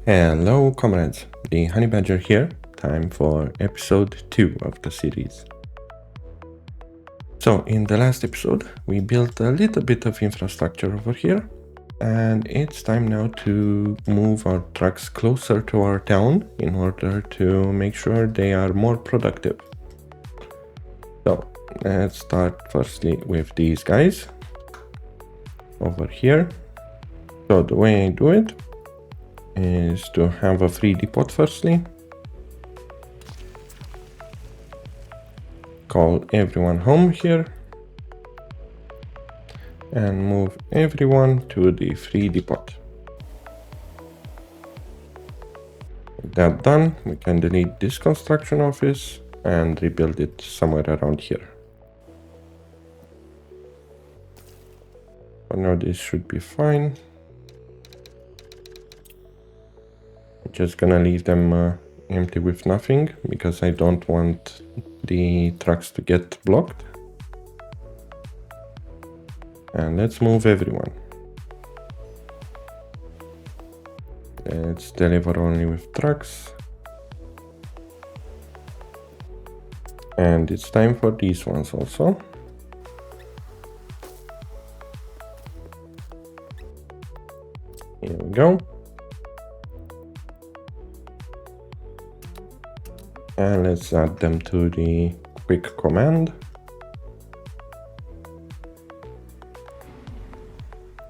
Hello comrades, the Honey Badger here, time for episode 2 of the series. So in the last episode we built a little bit of infrastructure over here, and it's time now to move our trucks closer to our town in order to make sure they are more productive. So let's start firstly with these guys over here. So the way I do it is to have a free depot firstly, call everyone home here, and move everyone to the free depot. With that done, we can delete this construction office and rebuild it somewhere around here. For now this should be fine. I'm just gonna leave them empty with nothing because I don't want the trucks to get blocked. And let's move everyone. Let's deliver only with trucks. And it's time for these ones also. Here we go. And let's add them to the quick command.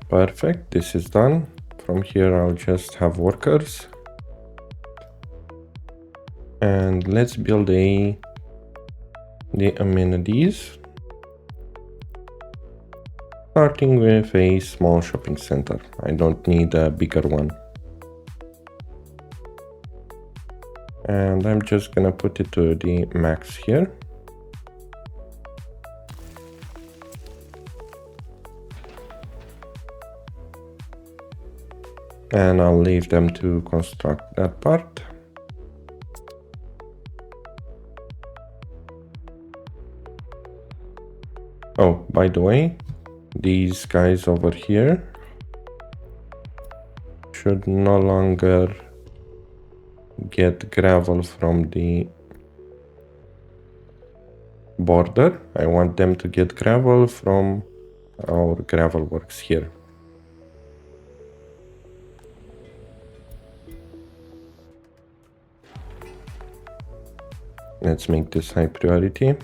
Perfect, this is done. From here I'll just have workers. And let's build the amenities. Starting with a small shopping center. I don't need a bigger one. And I'm just gonna put it to the max here. And I'll leave them to construct that part. Oh, by the way, these guys over here should no longer get gravel from the border. I want them to get gravel from our gravel works here. Let's make this high priority.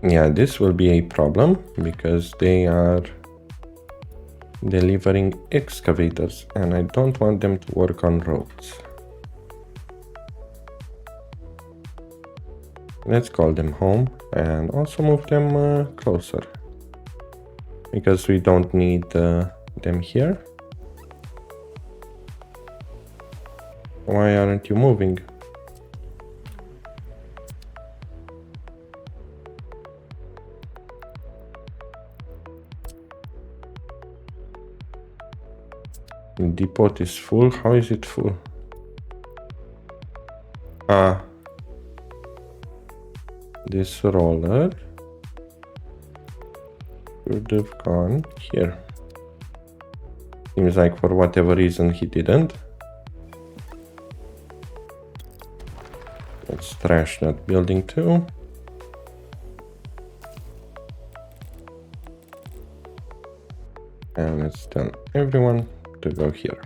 Yeah, this will be a problem because they are delivering excavators and I don't want them to work on roads. Let's call them home and also move them closer because we don't need them here. Why aren't you moving? The depot is full. How is it full? This roller should have gone here. Seems like for whatever reason he didn't. Let's trash that building too. And let's tell everyone to go here.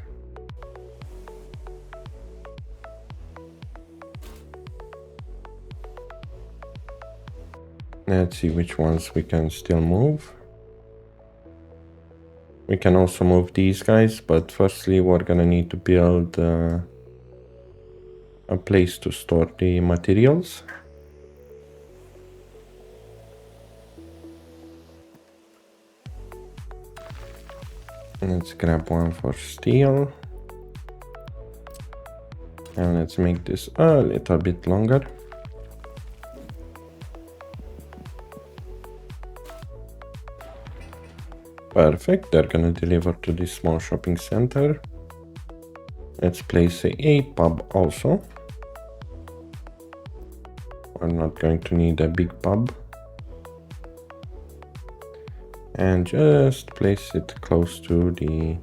Let's see which ones we can still move. We can also move these guys, but firstly we're gonna need to build a place to store the materials. Let's grab one for steel. And let's make this a little bit longer. Perfect, they're gonna deliver to this small shopping center. Let's place a pub also. We're not going to need a big pub. And just place it close to the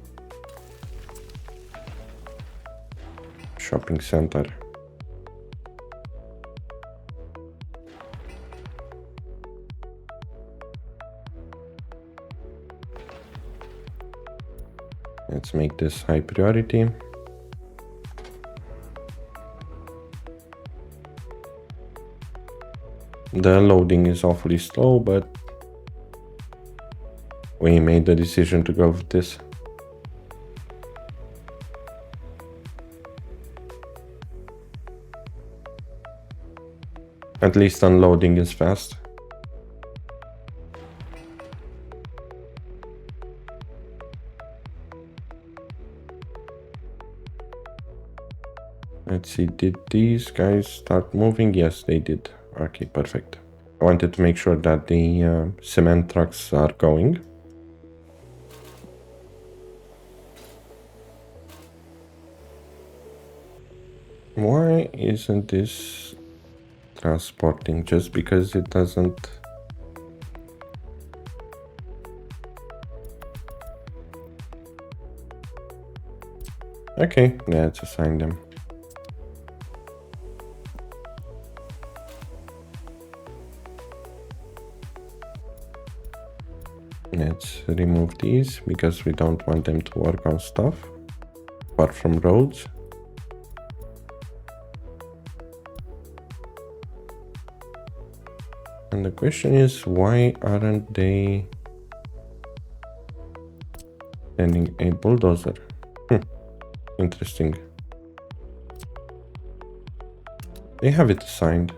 shopping center. Let's make this high priority. The loading is awfully slow, but we made the decision to go with this. At least unloading is fast. Let's see, did these guys start moving? Yes, they did. Okay, perfect. I wanted to make sure that the cement trucks are going. Why isn't this transporting? Just because it doesn't... Okay, let's assign them. Let's remove these because we don't want them to work on stuff apart from roads. And the question is, why aren't they sending a bulldozer? Interesting. They have it assigned.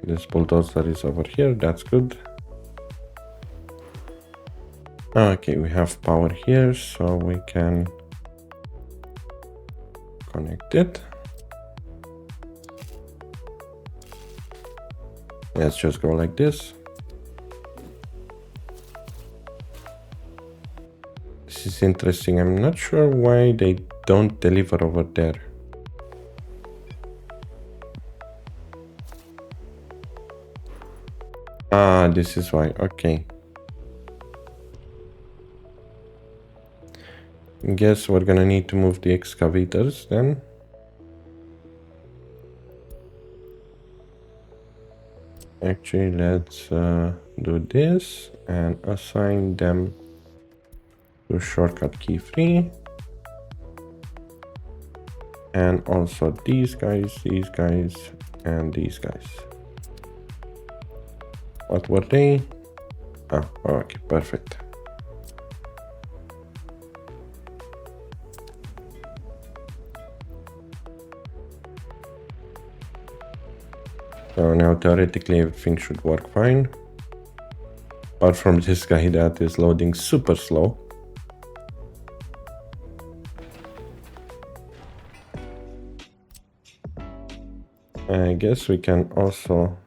This bulldozer is over here, that's good. Okay, we have power here, so we can connect it. Let's just go like this. This is interesting. I'm not sure why they don't deliver over there. Ah, this is why. Okay. Guess we're gonna need to move the excavators then. Actually, let's do this and assign them to shortcut key 3. And also these guys, and these guys. What were they? Ah, okay, perfect. So now theoretically everything should work fine. Apart from this guy that is loading super slow. I guess we can also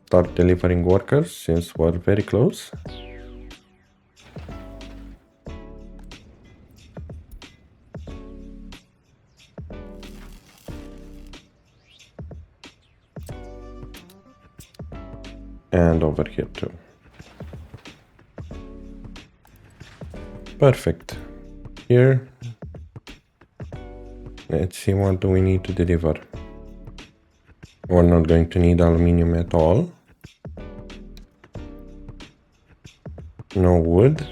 start delivering workers since we're very close. And over here too. Perfect. Here, let's see, what do we need to deliver? We're not going to need aluminium at all. No wood.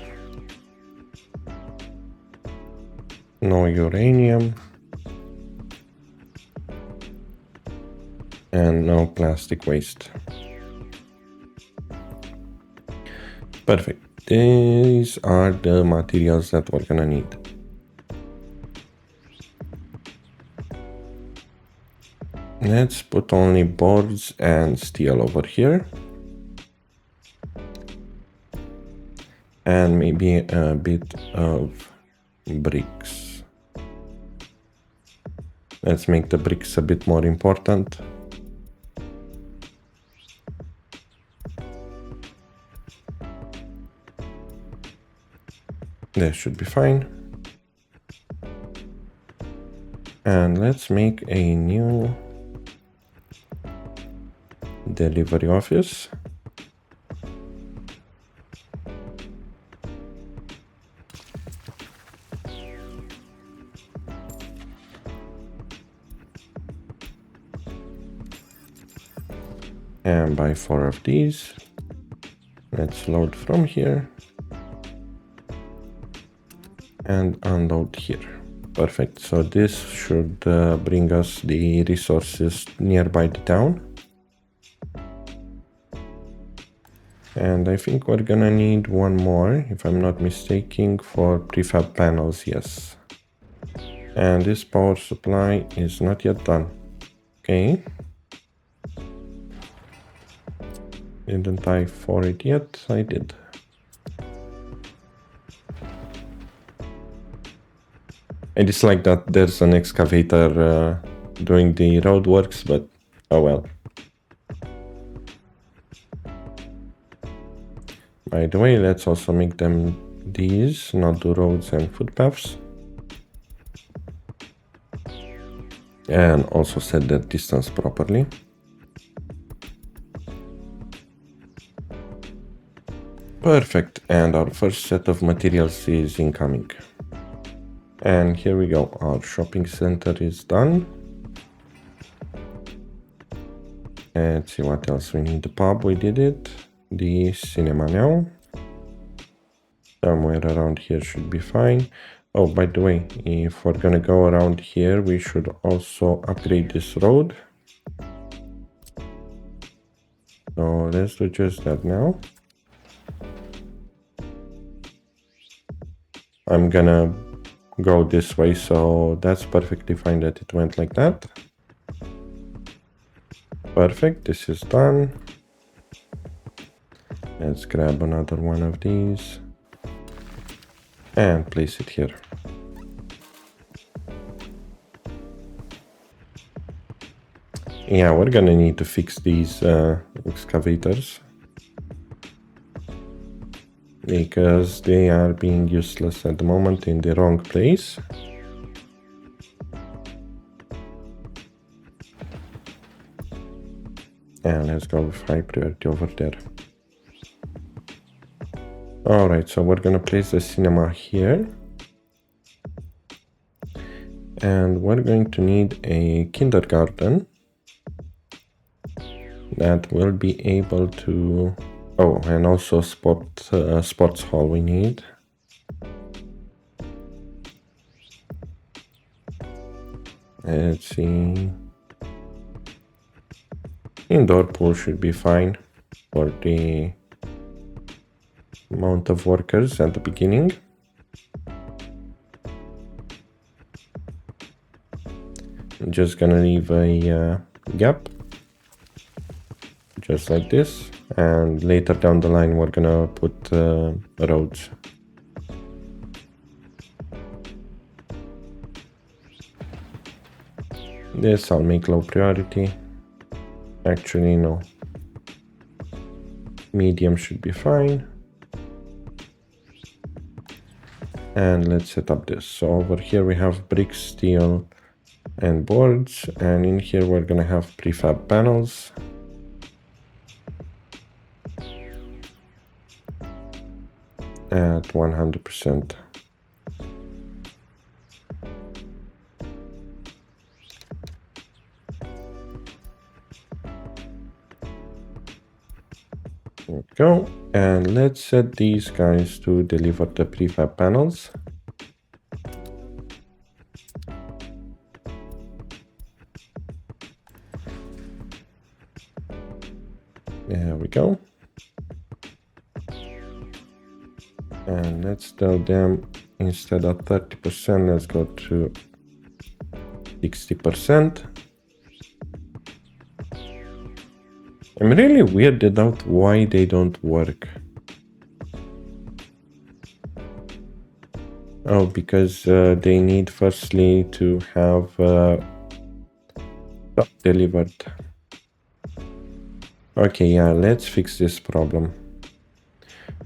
No uranium. And no plastic waste. Perfect. These are the materials that we're gonna need. Let's put only boards and steel over here. And maybe a bit of bricks. Let's make the bricks a bit more important. That should be fine. And let's make a new delivery office. and buy 4 of these. Let's load from here and unload here. Perfect. So this should bring us the resources nearby the town. And I think we're gonna need one more, if I'm not mistaken, for prefab panels, yes. And this power supply is not yet done. Okay. Didn't I for it yet? I did. I dislike that there's an excavator doing the roadworks, but oh well. By the way, let's also make them these, not do roads and footpaths. And also set that distance properly. Perfect, and our first set of materials is incoming. And here we go, our shopping center is done. Let's see what else we need. The pub, we did it. The cinema now. Somewhere around here should be fine. Oh, by the way, if we're gonna go around here, we should also upgrade this road. So let's do just that now. I'm gonna go this way, so that's perfectly fine that it went like that. Perfect, this is done. Let's grab another one of these and place it here. Yeah, we're gonna need to fix these excavators because they are being useless at the moment in the wrong place. And let's go with high priority over there. Alright, so we're gonna place the cinema here. And we're going to need a kindergarten that will be able to... Oh, and also sports hall we need. Let's see. Indoor pool should be fine for the amount of workers at the beginning. I'm just gonna leave a gap, just like this, and later down the line we're gonna put roads. This I'll make low priority. Actually, no. Medium should be fine. And let's set up this. So over here we have brick, steel, and boards. And in here we're gonna have prefab panels. At 100%. There we go. And let's set these guys to deliver the prefab panels. There we go. And let's tell them instead of 30%, let's go to 60%. I'm really weirded out why they don't work. Oh, because they need firstly to have stuff delivered. Okay, yeah, let's fix this problem.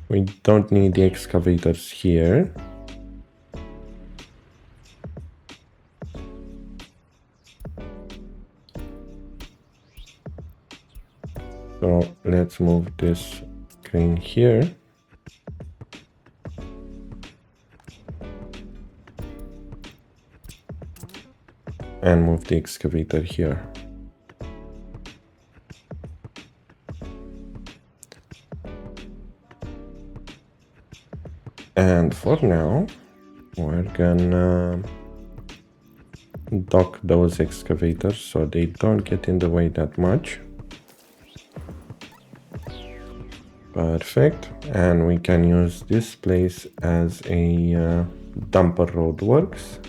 We don't need the excavators here. So let's move this crane here. And move the excavator here. And for now, we're gonna dock those excavators so they don't get in the way that much. Perfect. And we can use this place as a dumper road works.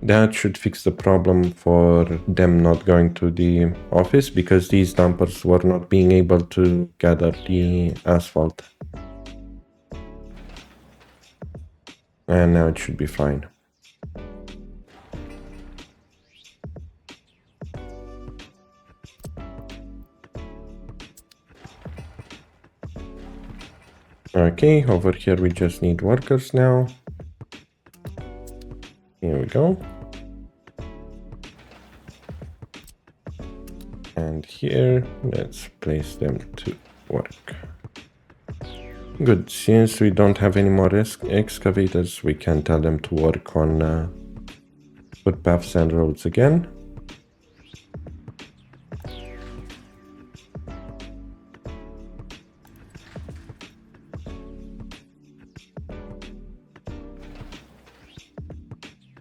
That should fix the problem for them not going to the office, because these dumpers were not being able to gather the asphalt. And now it should be fine. Okay, over here we just need workers now. Here we go. And here, let's place them to work. Good, since we don't have any more excavators, we can tell them to work on footpaths and roads again.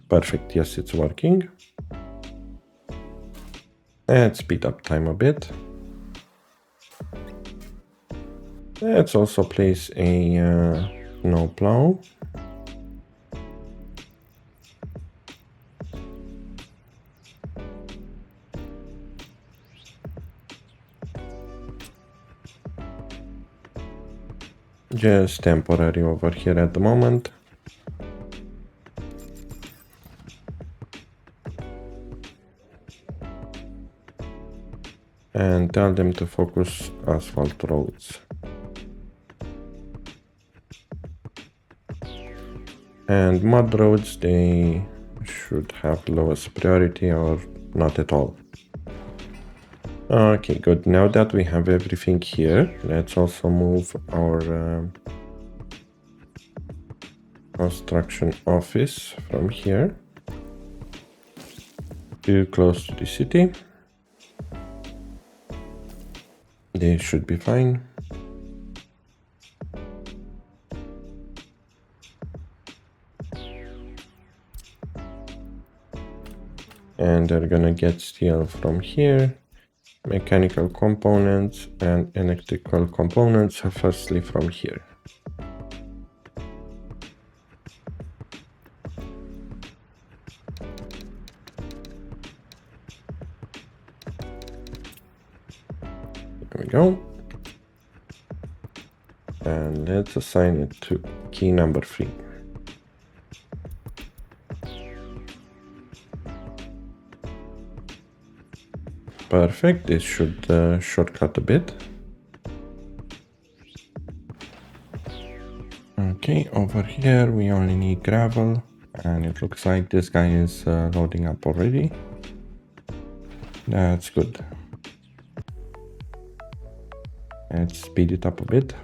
Perfect, yes, it's working. Let's speed up time a bit. Let's also place a no plow. Just temporary over here at the moment. And tell them to focus asphalt roads. And mud roads, they should have lowest priority or not at all. Okay, good. Now that we have everything here, let's also move our construction office from here too close to the city. They should be fine. And they're gonna get steel from here, mechanical components and electrical components firstly from here. There we go. And let's assign it to key number 3. Perfect, this should shortcut a bit. Okay, over here we only need gravel, and it looks like this guy is loading up already. That's good. Let's speed it up a bit.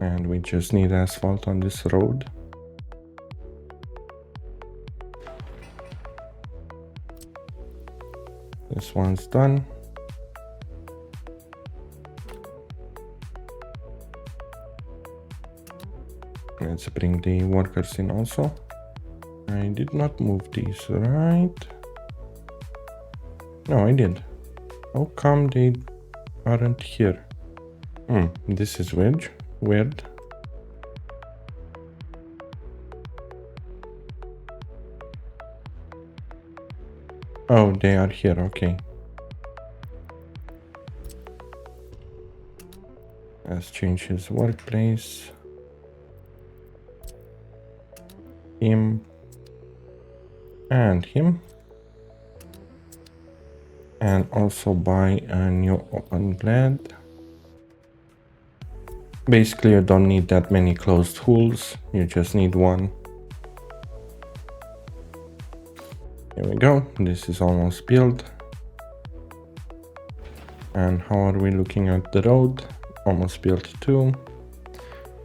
And we just need asphalt on this road. This one's done. Let's bring the workers in also. I did not move these, right? No, I did. How come they aren't here? This is weird. Oh, they are here, okay. Let's change his workplace. Him. And him. And also buy a new open blade. Basically, you don't need that many closed holes. You just need one. Here we go. This is almost built. And how are we looking at the road? Almost built too.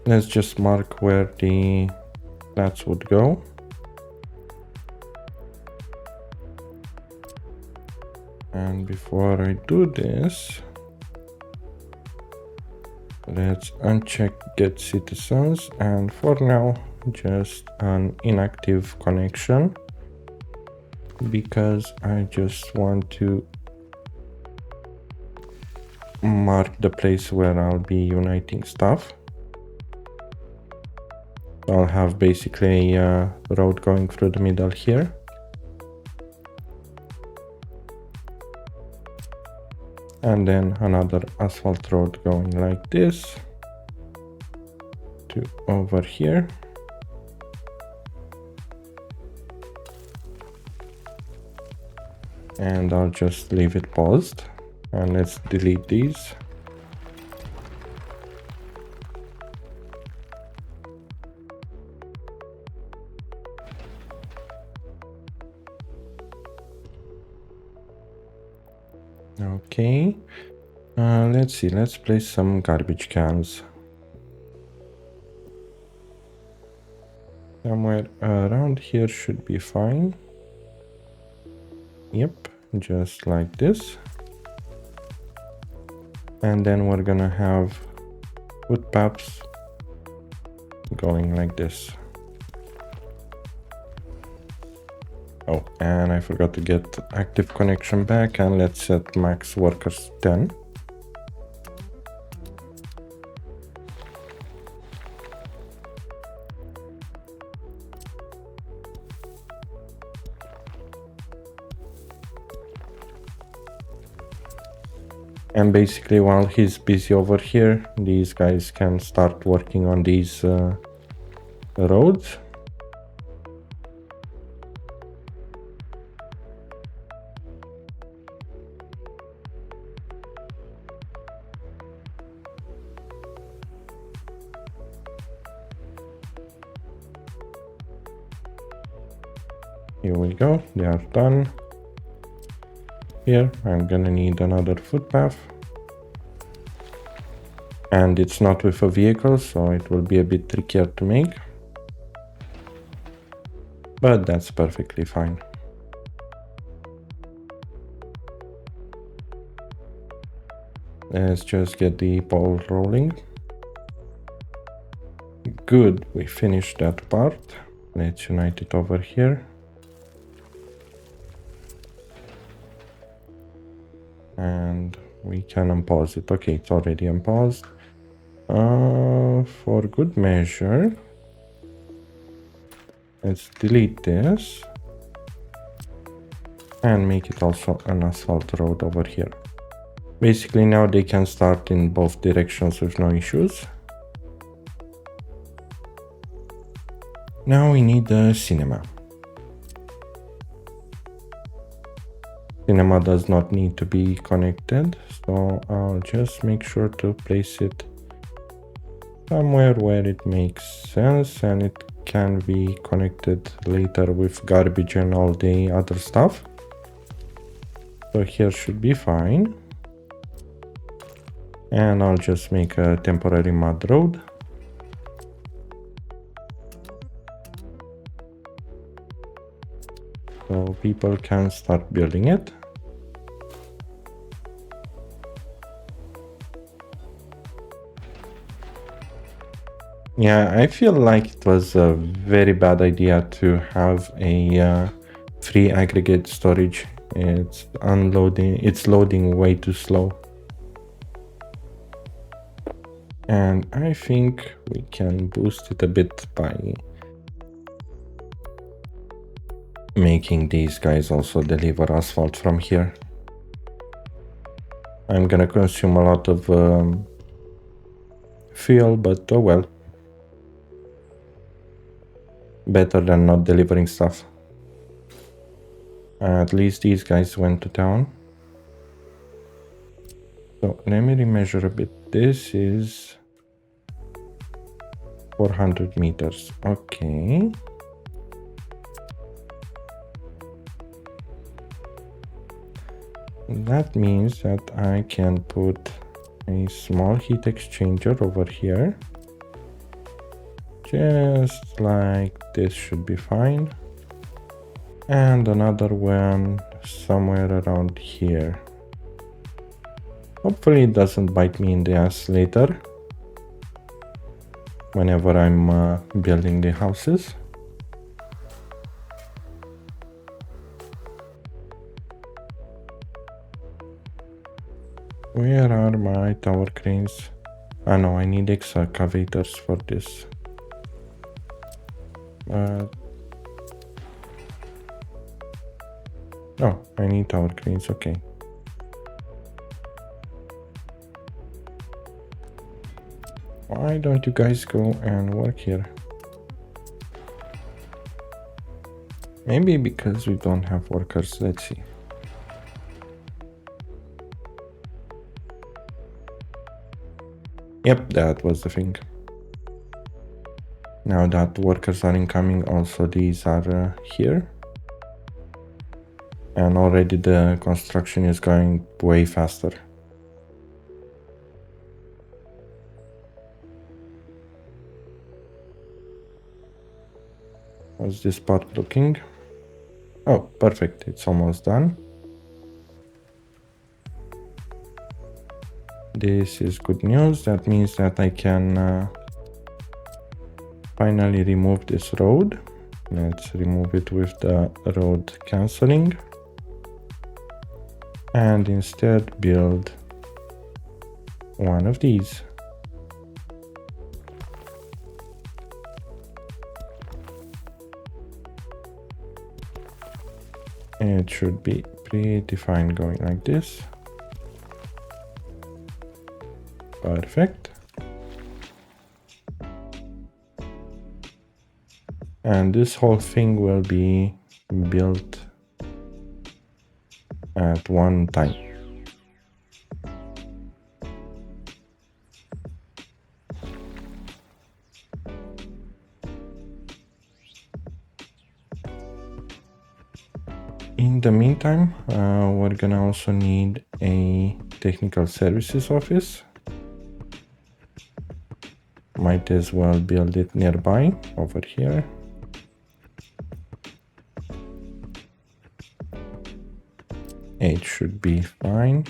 Let's just mark where the flats would go. And before I do this, let's uncheck get citizens, and for now just an inactive connection, because I just want to mark the place where I'll be uniting stuff. I'll have basically a road going through the middle here. And then another asphalt road going like this to over here. And I'll just leave it paused, and let's delete these. Okay, let's see, let's place some garbage cans. Somewhere around here should be fine. Yep, just like this. And then we're gonna have footpaths going like this. Oh, and I forgot to get active connection back, and let's set max workers 10. And basically while he's busy over here, these guys can start working on these roads. Here we go, they are done. Here I'm gonna need another footpath, and it's not with a vehicle, so it will be a bit trickier to make, but that's perfectly fine. Let's just get the ball rolling. Good, we finished that part. Let's unite it over here. And we can unpause it. Okay, it's already unpaused. For good measure, let's delete this and make it also an asphalt road over here. Basically now they can start in both directions with no issues. Now we need a cinema. Cinema does not need to be connected, so I'll just make sure to place it somewhere where it makes sense, and it can be connected later with garbage and all the other stuff. So here should be fine. And I'll just make a temporary mud road. So people can start building it. Yeah, I feel like it was a very bad idea to have a free aggregate storage. It's loading way too slow. And I think we can boost it a bit by making these guys also deliver asphalt from here. I'm gonna consume a lot of fuel, but oh well. Better than not delivering stuff. At least these guys went to town. So let me remeasure a bit. This is 400 meters. Okay. That means that I can put a small heat exchanger over here. Just like this should be fine. and another one somewhere around here. Hopefully it doesn't bite me in the ass later whenever I'm building the houses. Where are my tower cranes? Ah no, I need excavators for this. Oh, I need tower cranes, okay. Why don't you guys go and work here? Maybe because we don't have workers, let's see. Yep, that was the thing. Now that workers are incoming, also these are here. And already the construction is going way faster. How's this part looking? Oh, perfect, it's almost done. This is good news. That means that I can finally remove this road. Let's remove it with the road cancelling. And instead build one of these. It should be pretty fine going like this. Perfect. And this whole thing will be built at one time. In the meantime, we're gonna also need a technical services office. Might as well build it nearby over here. It should be fine.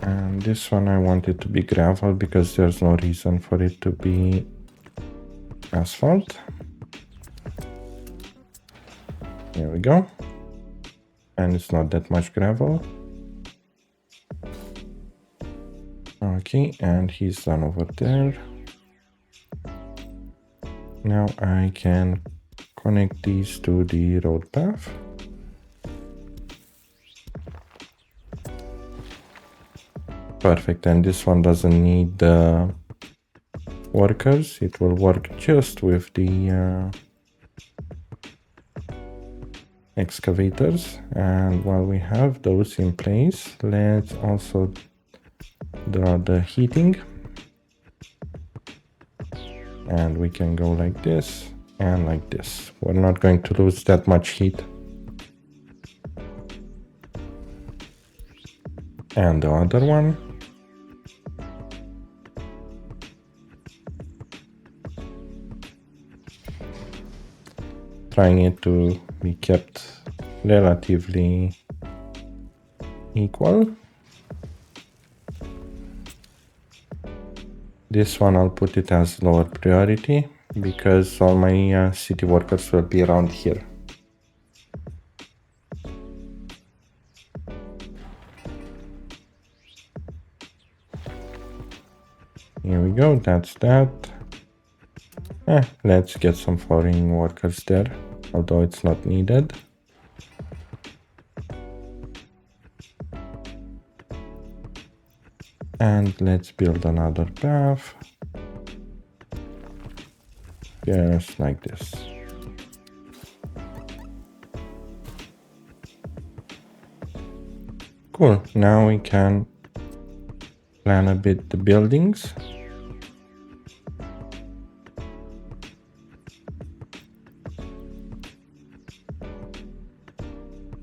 And this one I want it to be gravel because there's no reason for it to be asphalt. There we go. And it's not that much gravel. Okay, and he's done over there. Now I can connect these to the road path. Perfect, and this one doesn't need the workers. It will work just with the excavators. And while we have those in place, let's also draw the heating. And we can go like this and like this. We're not going to lose that much heat. And the other one. Trying it to be kept relatively equal. This one I'll put it as lower priority because all my city workers will be around here. Here we go, that's that. Let's get some flooring workers there, although it's not needed. And let's build another path. Just like this. Cool, now we can plan a bit the buildings.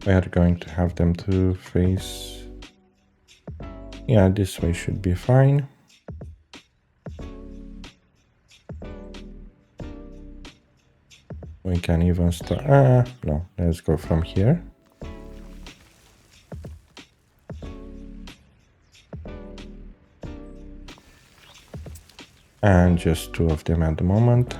We are going to have them to face... Yeah, this way should be fine. We can even start... no, let's go from here. And just 2 of them at the moment.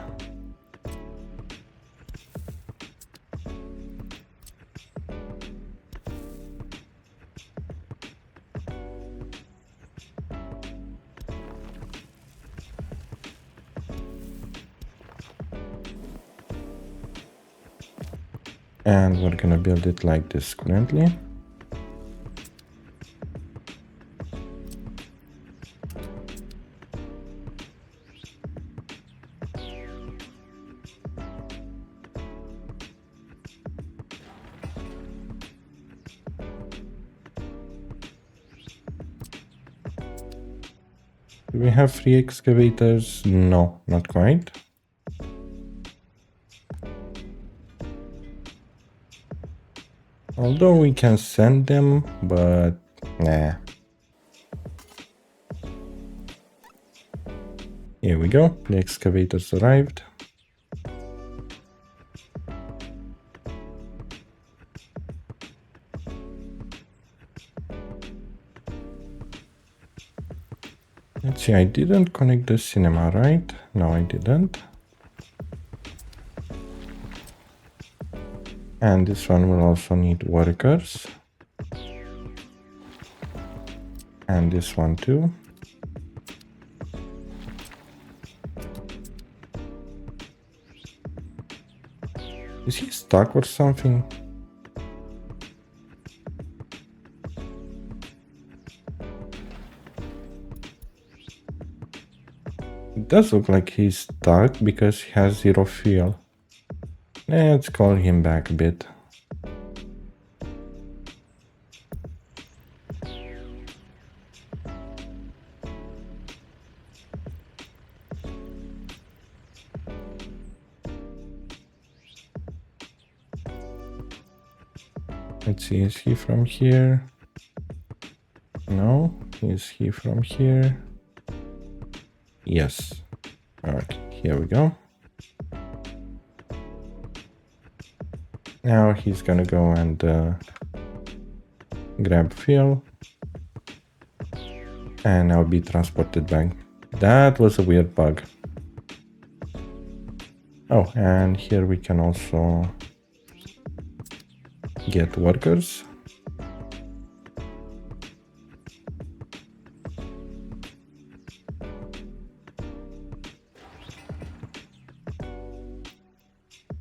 And we're gonna build it like this currently. Do we have 3 excavators? No, not quite. Although we can send them, but nah. Here we go, the excavators arrived. Let's see, I didn't connect the cinema, right? No, I didn't. And this one will also need workers. And this one too. Is he stuck or something? It does look like he's stuck because he has 0 fuel. Let's call him back a bit. Let's see, is he from here? No. Is he from here? Yes. Alright, here we go. Now he's gonna go and grab fuel. And I'll be transported back. That was a weird bug. Oh, and here we can also get workers.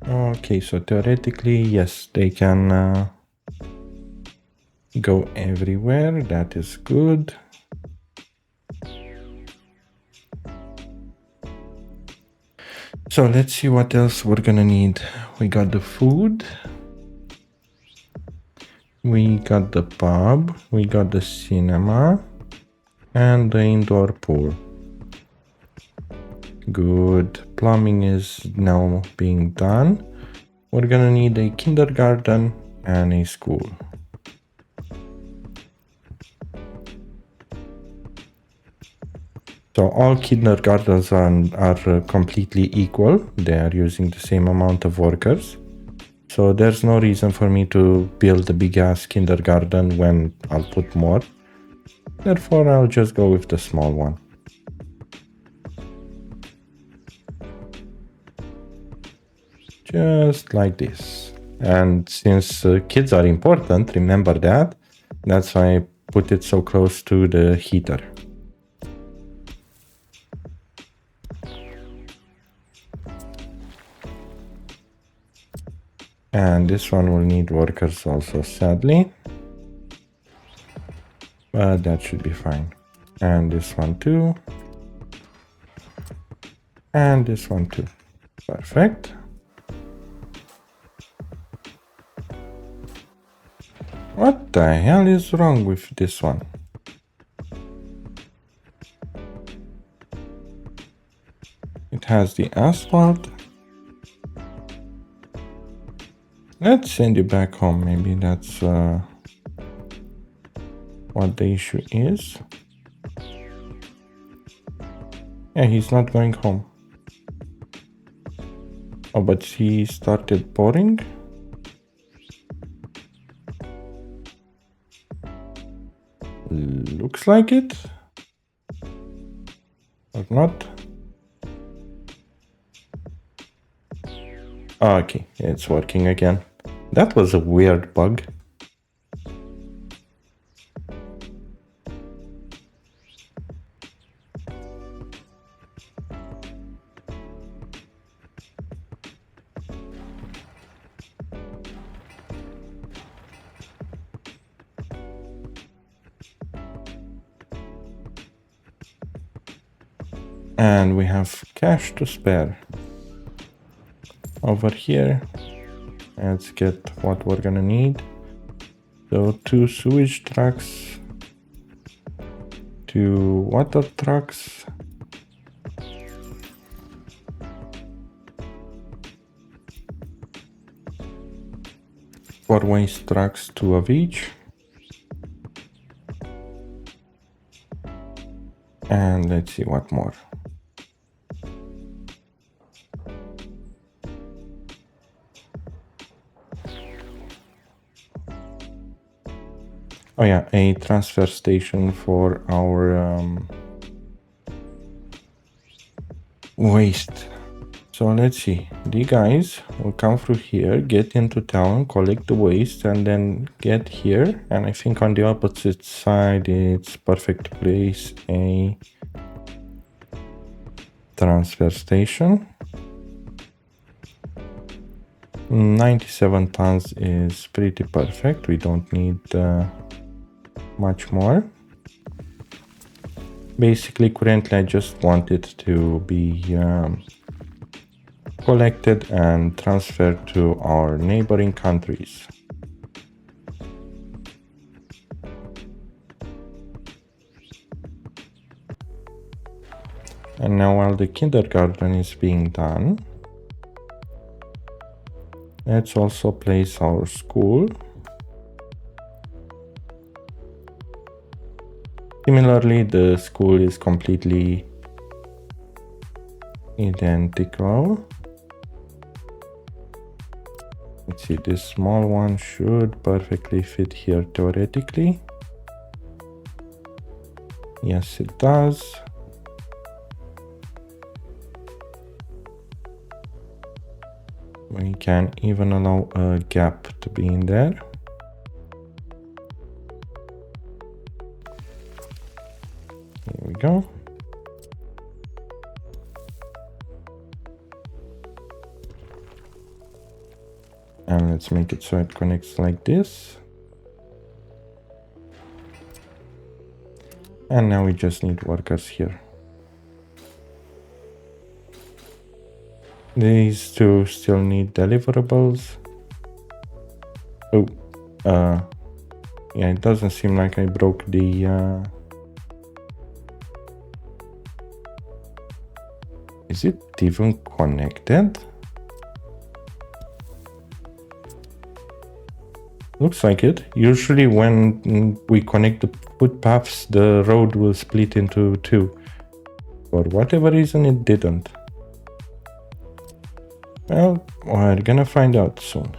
Okay, so theoretically, yes, they can go everywhere. That is good. So let's see what else we're gonna need. We got the food. We got the pub. We got the cinema. And the indoor pool. Good. Plumbing is now being done. We're gonna need a kindergarten and a school. So all kindergartens are completely equal. They are using the same amount of workers. So there's no reason for me to build a big ass kindergarten when I'll put more. Therefore, I'll just go with the small one. Just like this. And since kids are important, remember that. That's why I put it so close to the heater. And this one will need workers also, sadly. But that should be fine. And this one too. And this one too. Perfect. What the hell is wrong with this one? It has the asphalt. Let's send you back home. Maybe that's what the issue is. Yeah, he's not going home. Oh, but he started pouring. Looks like it. Or not. Oh, okay, it's working again. That was a weird bug. And we have cash to spare. Over here, let's get what we're gonna need. So 2 sewage trucks, 2 water trucks, 4 waste trucks, 2 of each. And let's see what more. Oh yeah, a transfer station for our waste. So let's see, the guys will come through here, get into town, collect the waste, and then get here. And I think on the opposite side, it's perfect to place a transfer station. 97 tons is pretty perfect. We don't need much more. Basically, currently I just want it to be collected and transferred to our neighboring countries. And now while the kindergarten is being done, let's also place our school. Similarly, the school is completely identical. Let's see, this small one should perfectly fit here theoretically. Yes, it does. We can even allow a gap to be in there. Here we go. And let's make it so it connects like this. And now we just need workers here. These two still need deliverables. Oh, yeah, it doesn't seem like I broke the, is it even connected? Looks like it. Usually when we connect the footpaths, the road will split into 2. For whatever reason, it didn't. Well, we're gonna find out soon.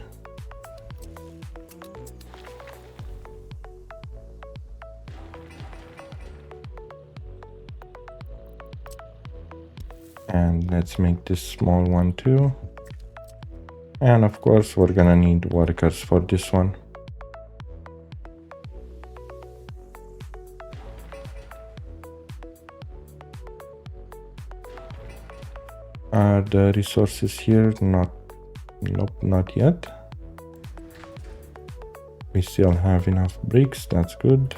And let's make this small one too. And of course, we're gonna need workers for this one. Are the resources here? Nope, not yet. We still have enough bricks, that's good.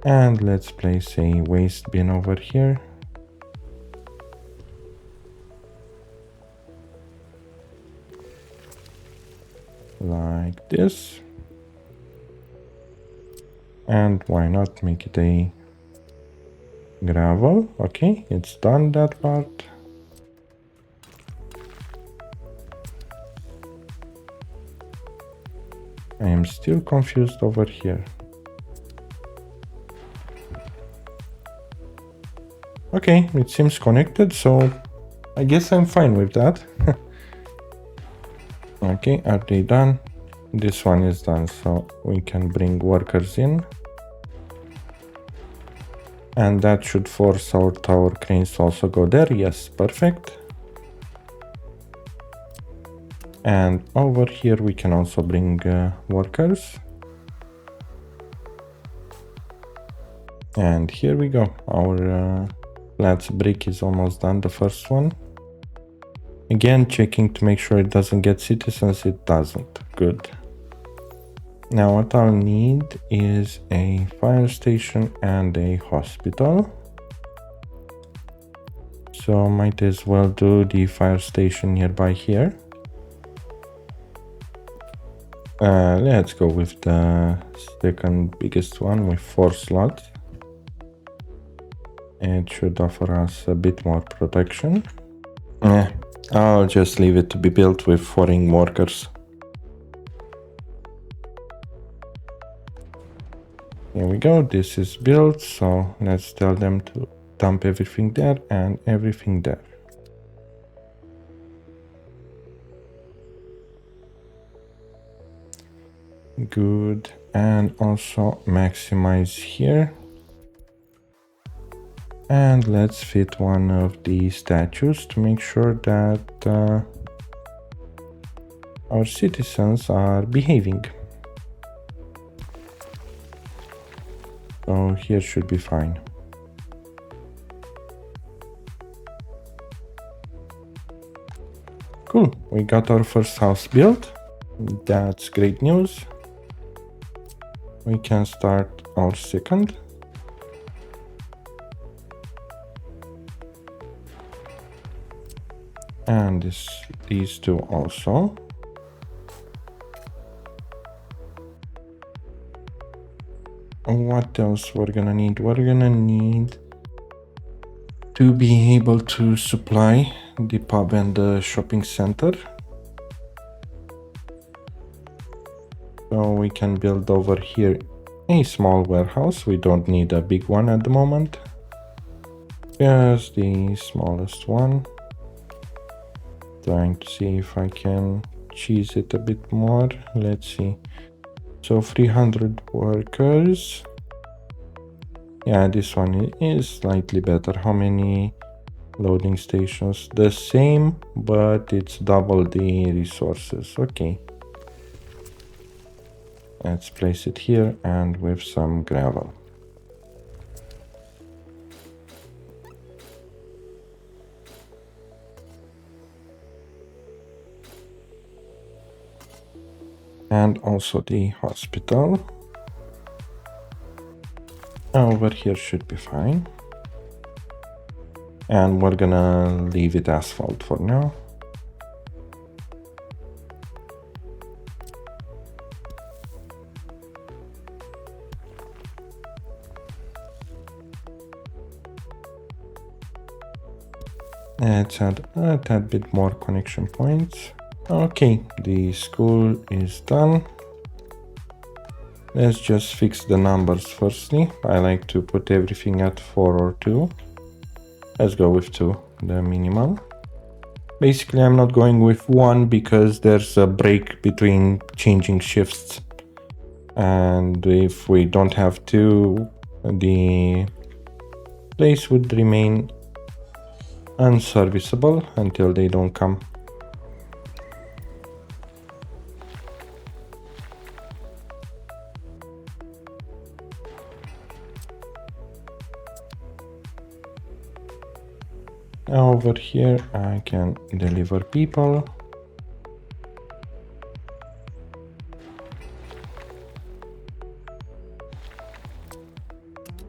And let's place a waste bin over here. Like this. And why not make it a gravel? Okay, it's done that part. I am still confused over here. Okay, it seems connected, so I guess I'm fine with that. Okay, are they done? This one is done, so we can bring workers in. And that should force our tower cranes to also go there. Yes, perfect. And over here we can also bring workers. And here we go. Our flat brick is almost done, the first one. Again, checking to make sure it doesn't get citizens. It doesn't. Good. Now what I'll need is a fire station and a hospital. So might as well do the fire station nearby here. Let's go with the second biggest one with 4 slots. It should offer us a bit more protection. I'll just leave it to be built with foreign workers. Here we go, this is built, so let's tell them to dump everything there and everything there. Good, and also maximize here. And let's fit one of the statues to make sure that our citizens are behaving. So here should be fine. Cool, we got our first house built. That's great news. We can start our second. And these two also. What else we're gonna need? We're gonna need to be able to supply the pub and the shopping center. So we can build over here a small warehouse. We don't need a big one at the moment. Just the smallest one. Trying to see if I can cheese it a bit more. Let's see. So 300 workers. Yeah, this one is slightly better. How many loading stations? The same, but it's double the resources. Okay. Let's place it here and with some gravel. And also the hospital. Over here should be fine. And we're gonna leave it asphalt for now. Let's add a tad bit more connection points. Okay, the school is done. Let's just fix the numbers firstly. I like to put everything at 4 or 2. Let's go with 2, the minimal. Basically, I'm not going with 1 because there's a break between changing shifts. And if we don't have 2, the place would remain unserviceable until they don't come. Over here I can deliver people.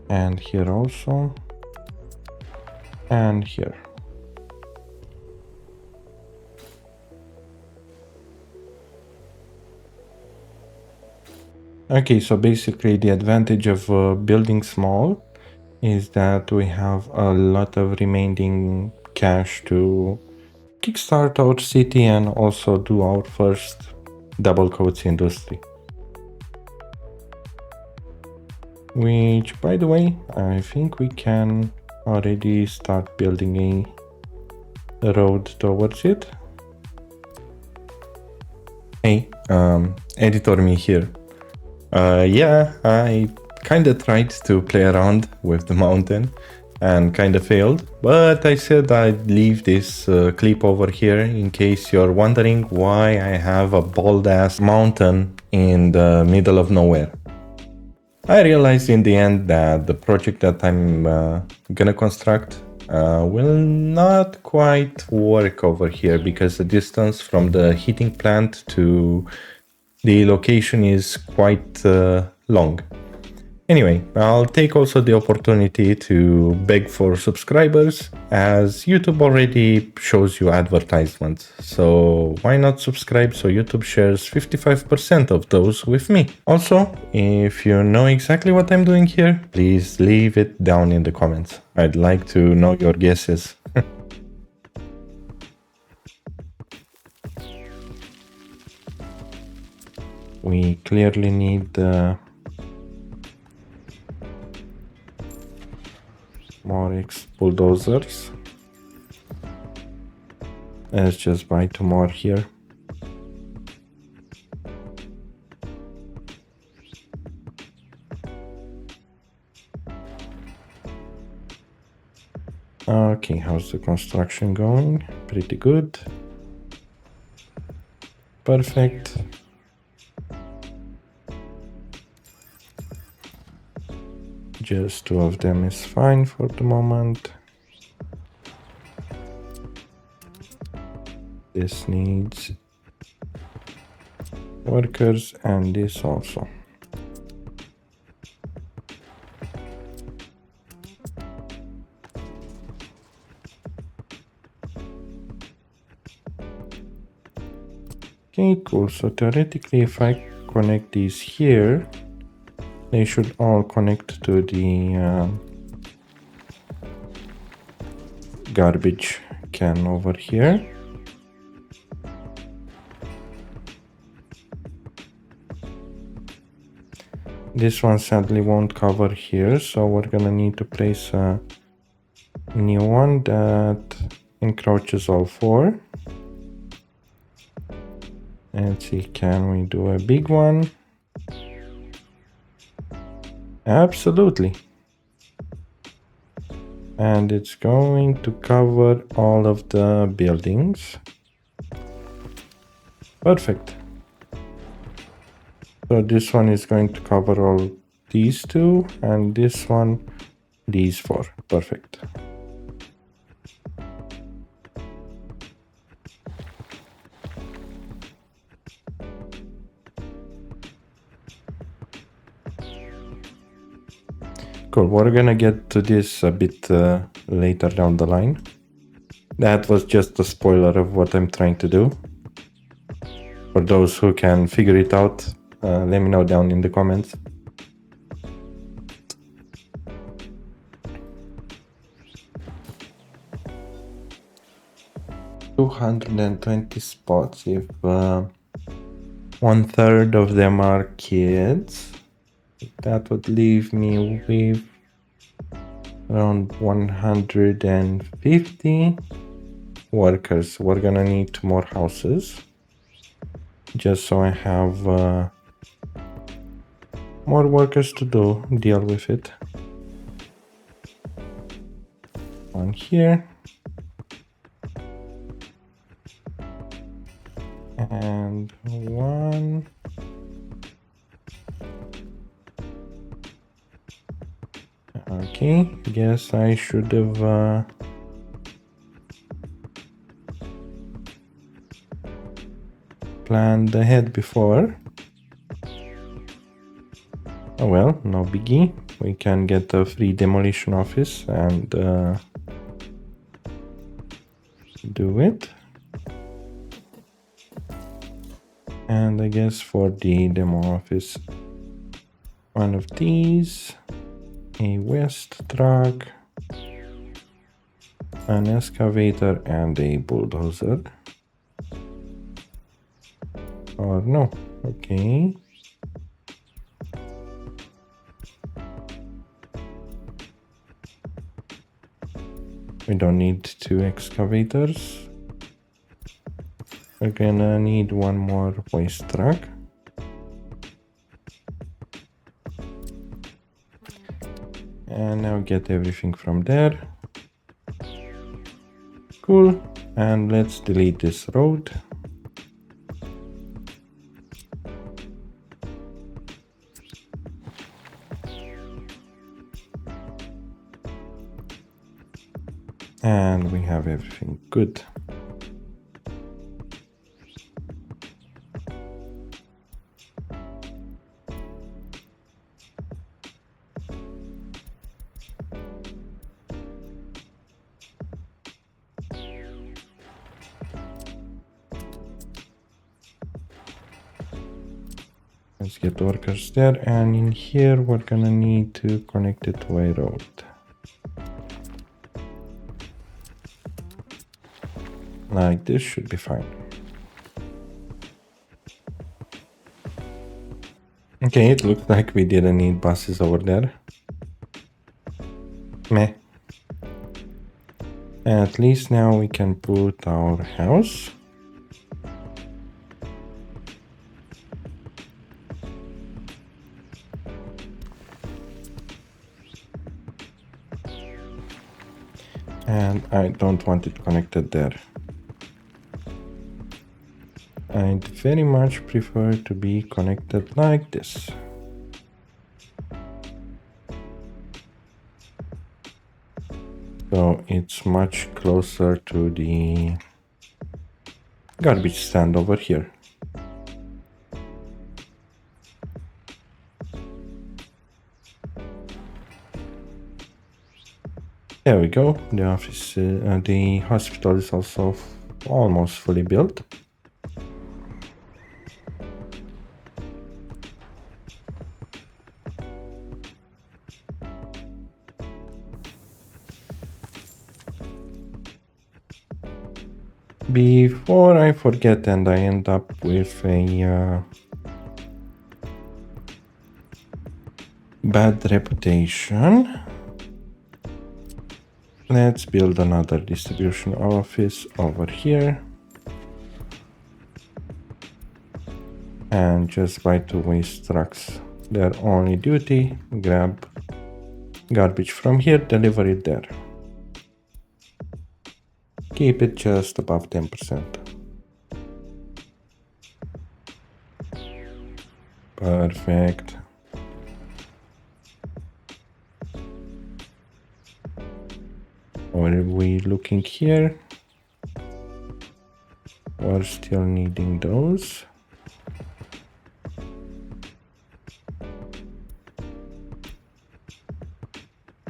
And here also. And here. Okay, so basically the advantage of building small is that we have a lot of remaining cash to kickstart our city and also do our first double coats industry. Which, by the way, I think we can already start building a road towards it. Hey, editor me here. Yeah, I kinda tried to play around with the mountain and kinda failed, but I said I'd leave this clip over here in case you're wondering why I have a bald ass mountain in the middle of nowhere. I realized in the end that the project that I'm gonna construct will not quite work over here because the distance from the heating plant to the location is quite long. Anyway, I'll take also the opportunity to beg for subscribers, as YouTube already shows you advertisements. So why not subscribe so YouTube shares 55% of those with me? Also, if you know exactly what I'm doing here, please leave it down in the comments. I'd like to know your guesses. We clearly need more bulldozers. Let's just buy 2 more here. Okay, how's the construction going? Pretty good. Perfect. Just 2 of them is fine for the moment. This needs workers and this also. Okay, cool. So theoretically, if I connect these here, they should all connect to the garbage can over here. This one sadly won't cover here, so we're gonna need to place a new one that encroaches all 4. Let's see, can we do a big one? Absolutely. And it's going to cover all of the buildings. Perfect. So this one is going to cover all these 2, and this one, these 4. Perfect. Cool, we're gonna get to this a bit later down the line. That was just a spoiler of what I'm trying to do. For those who can figure it out, let me know down in the comments. $220 spots. If 1/3 of them are kids, that would leave me with around 150 workers. We're gonna need 2 more houses, just so I have more workers to deal with it. One here. And 1. Okay, guess I should have planned ahead before. Oh well, no biggie. We can get a free demolition office and do it. And I guess for the demo office, one of these, a waste truck, an excavator, and a bulldozer. Or no, okay. We don't need 2 excavators. We're gonna need one more waste truck. And now get everything from there. Cool. And let's delete this road. And we have everything good. Let's get workers there, and in here we're gonna need to connect it to a road. Like this should be fine. Okay, it looks like we didn't need buses over there. Meh. At least now we can put our house. And I don't want it connected there. I'd very much prefer to be connected like this. So it's much closer to the garbage stand over here. There we go. The office, the hospital is also almost fully built. Before I forget and I end up with a bad reputation, let's build another distribution office over here. And just buy 2 waste trucks. Their only duty, grab garbage from here, deliver it there. Keep it just above 10%. Perfect. What are we looking here? We're still needing those.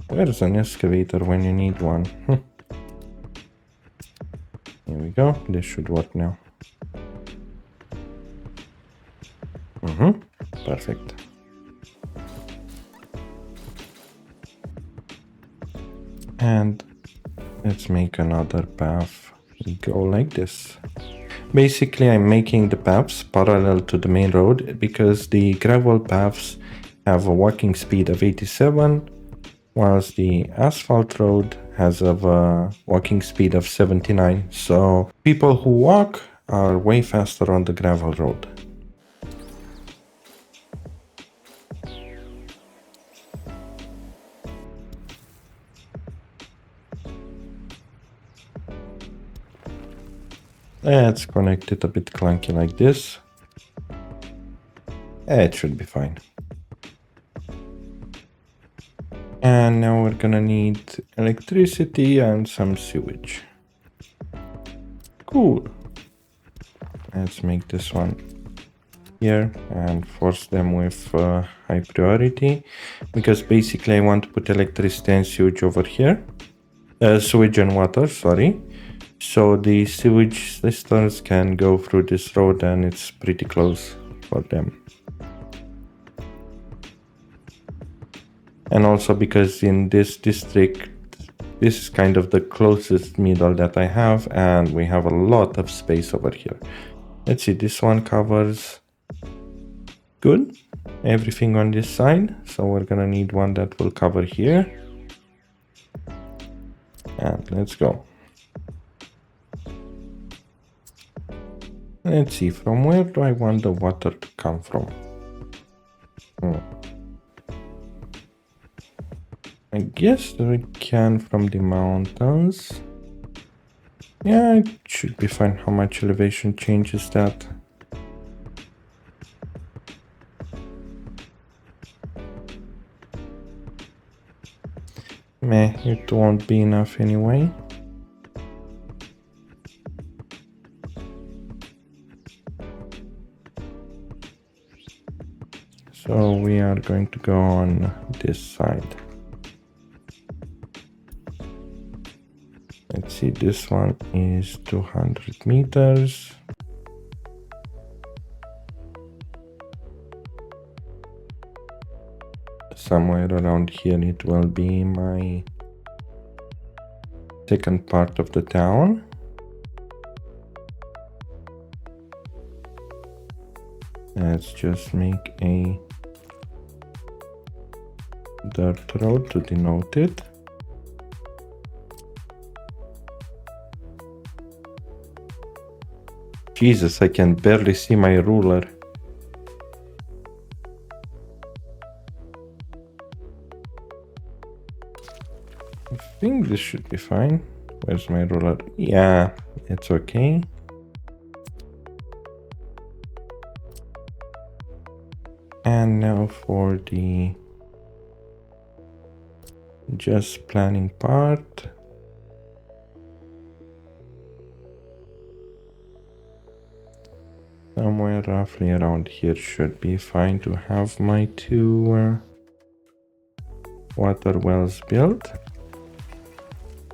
Where's an excavator when you need one? Here we go. This should work now. Perfect. And let's make another path. Go like this. Basically, I'm making the paths parallel to the main road because the gravel paths have a walking speed of 87, whilst the asphalt road has a walking speed of 79. So people who walk are way faster on the gravel road. Let's connect it a bit clunky like this. It should be fine. And now we're gonna need electricity and some sewage. Cool. Let's make this one here and force them with high priority, because basically I want to put electricity and sewage over here. Sewage and water, sorry. So the sewage systems can go through this road and it's pretty close for them. And also because in this district, this is kind of the closest middle that I have, and we have a lot of space over here. Let's see, this one covers good everything on this side, so we're gonna need one that will cover here. And let's go. Let's see, from where do I want the water to come from? I guess we can from the mountains. Yeah, it should be fine. How much elevation changes that? Meh, it won't be enough anyway. So we are going to go on this side. Let's see, this one is 200 meters. Somewhere around here it will be my second part of the town. Let's just make a dirt road to denote it. Jesus, I can barely see my ruler. I think this should be fine. Where's my ruler? Yeah, it's okay. And now for the just planning part. Somewhere roughly around here should be fine to have my two water wells built.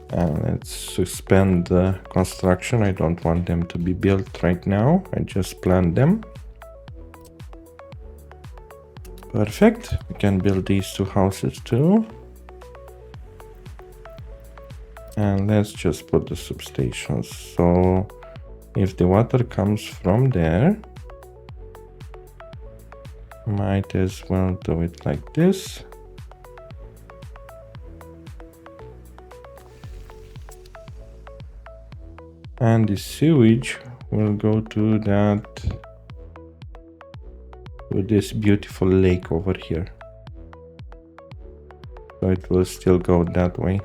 And let's suspend the construction. I don't want them to be built right now. I just planned them. Perfect. We can build these two houses too. And let's just put the substations. So if the water comes from there, might as well do it like this. And the sewage will go to this beautiful lake over here. So it will still go that way.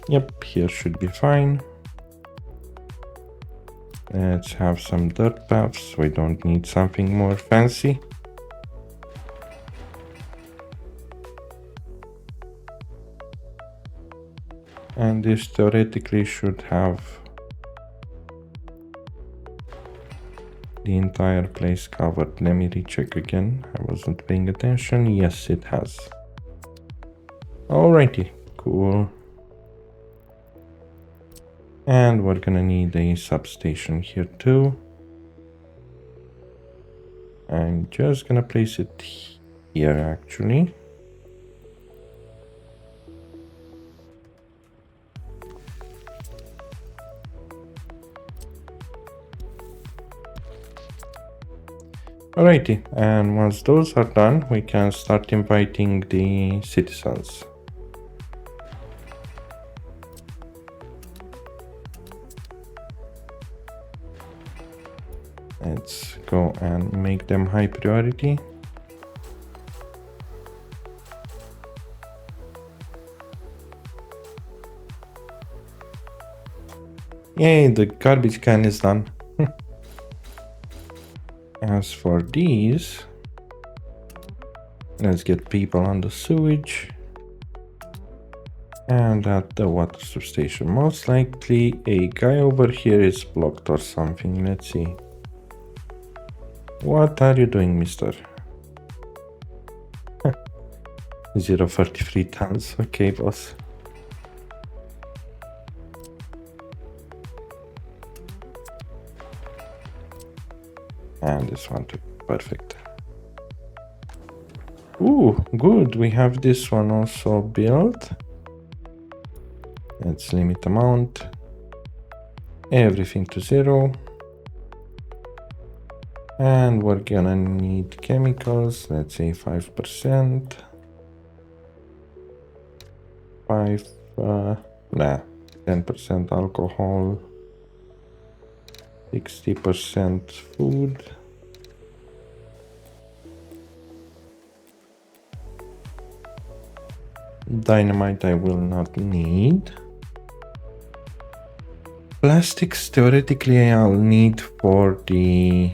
Yep, here should be fine. Let's have some dirt paths. We don't need something more fancy. And this theoretically should have the entire place covered. Let me recheck again. I wasn't paying attention. Yes, it has. Alrighty, cool. And we're gonna need a substation here too. I'm just gonna place it here actually. Alrighty, and once those are done, we can start inviting the citizens. Let's go and make them high priority. Yay, the garbage can is done. As for these, let's get people on the sewage and at the water substation. Most likely a guy over here is blocked or something. Let's see. What are you doing, mister? 0.33 tons. Okay, boss. And this one too. Perfect. Ooh, good. We have this one also built. Let's limit amount. Everything to 0. And we're gonna need chemicals. Let's say 5%. 10% alcohol. 60% food. Dynamite I will not need. Plastics theoretically I'll need for the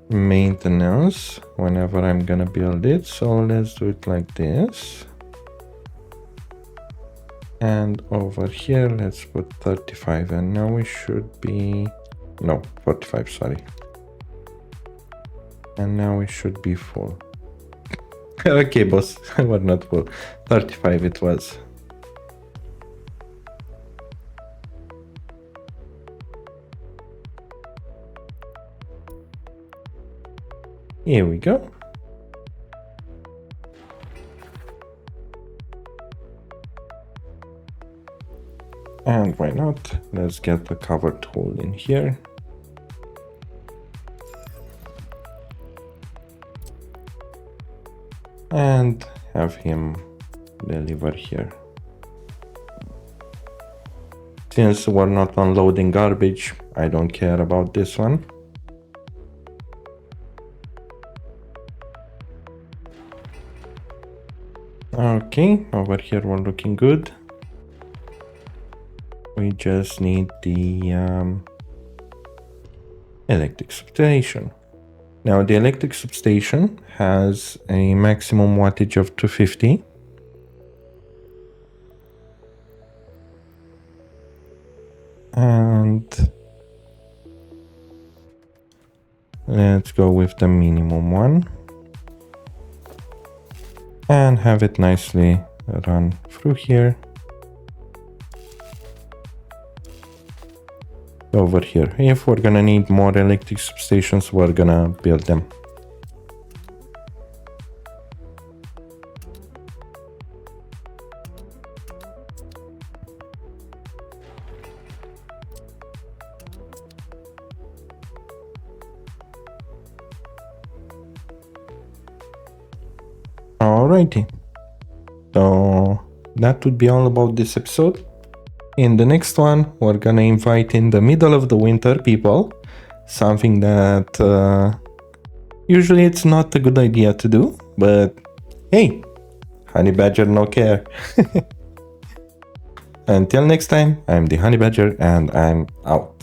maintenance whenever I'm gonna build it. So let's do it like this. And over here let's put 35, and now we should be, no, 45, sorry. And now we should be full. Okay, boss, we're not full. 35 it was. Here we go. And why not? Let's get the cover tool in here. And have him deliver here. Since we're not unloading garbage, I don't care about this one. Okay, over here we're looking good. We just need the electric substation. Now the electric substation has a maximum wattage of 250. And let's go with the minimum one. And have it nicely run through here. Over here. If we're gonna need more electric substations, we're gonna build them. Alrighty. So that would be all about this episode. In the next one, we're gonna invite in the middle of the winter people, something that usually it's not a good idea to do, but hey, Honey Badger no care. Until next time, I'm the Honey Badger and I'm out.